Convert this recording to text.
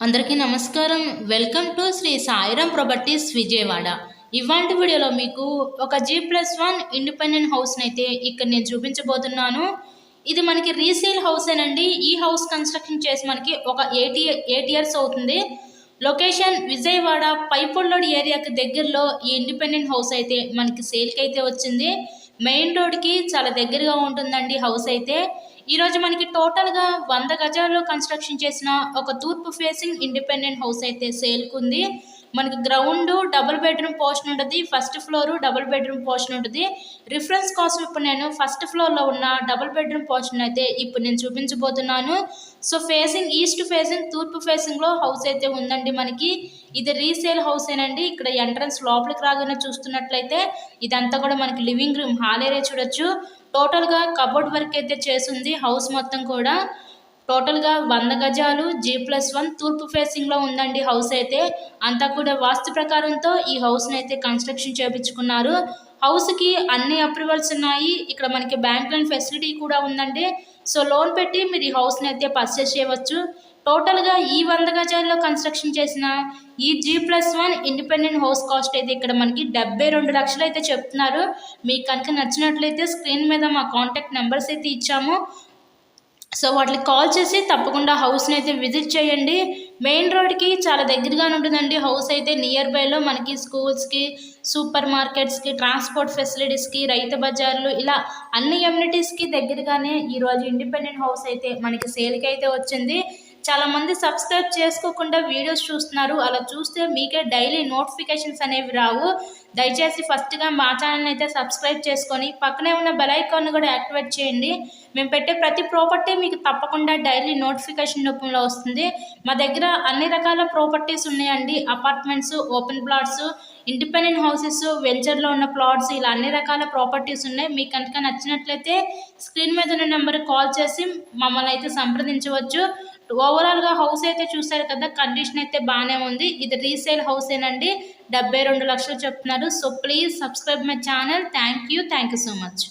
అందరికీ నమస్కారం. Welcome to Shri Sairam properties Vijayawada. ఇవాల్టి వీడియోలో మీకు ఒక G+1 ఇండిపెండెంట్ హౌస్‌నైతే ఇక్కడ నేను చూపించబోతున్నాను. ఇది మనకి రీసేల్ హౌసేనండి. ఈ హౌస్ కన్‌స్ట్రక్షన్ చేసి మనకి ఒక 8 ఇయర్స్ అవుతుంది. లొకేషన్ విజయవాడ పైపుల్లోడ్ ఏరియాకి దగ్గరలో ఈ ఇండిపెండెంట్ హౌస్ అయితే మనకి సేల్‌కి అయితే వచ్చింది. మెయిన్ రోడ్‌కి చాలా దగ్గరగా ఉంటుందండి హౌస్ అయితే. ఈరోజు మనకి టోటల్‌గా 100 గజాల్లో కన్‌స్ట్రక్షన్ చేసిన ఒక తూర్పు ఫేసింగ్ ఇండిపెండెంట్ హౌస్ అయితే సేల్‌కుంది. మనకి గ్రౌండు డబుల్ బెడ్‌రూమ్ పోర్షన్ ఉంటది. First floor double bedroom portion ఉంటది. రిఫరెన్స్ కోసం ఇప్పుడు నేను ఫస్ట్ ఫ్లోర్‌లో ఉన్న డబుల్ బెడ్‌రూమ్ పోర్షన్ అయితే ఇప్పుడు నేను చూపించబోతున్నాను. సో, ఈస్ట్ ఫేసింగ్ తూర్పు ఫేసింగ్‌లో హౌస్ అయితే ఉందండి మనకి. ఇది రీసేల్ హౌసేనండి. ఇక్కడ ఎంట్రన్స్ లోపలికి రాగానే చూస్తున్నట్లయితే ఇదంతా కూడా మనకి లివింగ్ రూమ్, హాల్ ఏరియా చూడొచ్చు. టోటల్‌గా కబోర్డ్ వర్క్ అయితే చేసుంది హౌస్ మొత్తం కూడా. టోటల్‌గా 100 గజాలు G+1 తూర్పు ఫేసింగ్‌లో ఉందండి హౌస్ అయితే. అంతా కూడా వాస్తు ప్రకారంతో ఈ హౌస్‌నైతే కన్‌స్ట్రక్షన్ చేపించుకున్నారు. హౌస్‌కి అన్ని అప్రూవల్స్ ఉన్నాయి. ఇక్కడ మనకి బ్యాంక్ లోన్ ఫెసిలిటీ కూడా ఉందండి. సో, లోన్ పెట్టి మీరు ఈ హౌస్‌నైతే పర్చేస్ చేయవచ్చు. టోటల్‌గా ఈ 100 గజాల్లో కన్‌స్ట్రక్షన్ చేసిన ఈ G+1 ఇండిపెండెంట్ హౌస్ కాస్ట్ అయితే ఇక్కడ మనకి 72 లక్షలు అయితే చెప్తున్నారు. మీకు కనుక నచ్చినట్లయితే స్క్రీన్ మీద మా కాంటాక్ట్ నెంబర్స్ అయితే ఇచ్చాము. సో, వాటికి కాల్ చేసి తప్పకుండా హౌస్‌ని అయితే విజిట్ చేయండి. మెయిన్ రోడ్‌కి చాలా దగ్గరగానే ఉంటుందండి హౌస్ అయితే. నియర్ బైలో మనకి స్కూల్స్‌కి, సూపర్ మార్కెట్స్‌కి, ట్రాన్స్‌పోర్ట్ ఫెసిలిటీస్‌కి, రైతు బజార్లు ఇలా అన్ని అమ్యూనిటీస్‌కి దగ్గరగానే ఈరోజు ఇండిపెండెంట్ హౌస్ అయితే మనకి సేల్‌కి అయితే వచ్చింది. చాలామంది సబ్స్క్రైబ్ చేసుకోకుండా వీడియోస్ చూస్తున్నారు. అలా చూస్తే మీకే డైలీ నోటిఫికేషన్స్ అనేవి రావు. దయచేసి ఫస్ట్‌గా మా ఛానల్‌ని అయితే సబ్స్క్రైబ్ చేసుకొని పక్కనే ఉన్న బెల్ ఐకాన్‌ని కూడా యాక్టివేట్ చేయండి. మేము పెట్టే ప్రతి ప్రాపర్టీ మీకు తప్పకుండా డైలీ నోటిఫికేషన్ రూపంలో వస్తుంది. మా దగ్గర అన్ని రకాల ప్రాపర్టీస్ ఉన్నాయండి. Apartments, open plots, independent houses, వెంచర్‌లో ఉన్న ప్లాట్స్ ఇలా అన్ని రకాల ప్రాపర్టీస్ ఉన్నాయి. మీకు కనుక నచ్చినట్లయితే స్క్రీన్ మీద ఉన్న నెంబర్‌కి కాల్ చేసి మమ్మల్ని అయితే సంప్రదించవచ్చు. ఓవరాల్‌గా హౌస్ అయితే చూసారు కదా, కండిషన్ అయితే బాగానే ఉంది. ఇది రీసేల్ హౌసేనండి. 72 లక్షలు చెప్తున్నారు. So, please subscribe my channel. Thank you so much.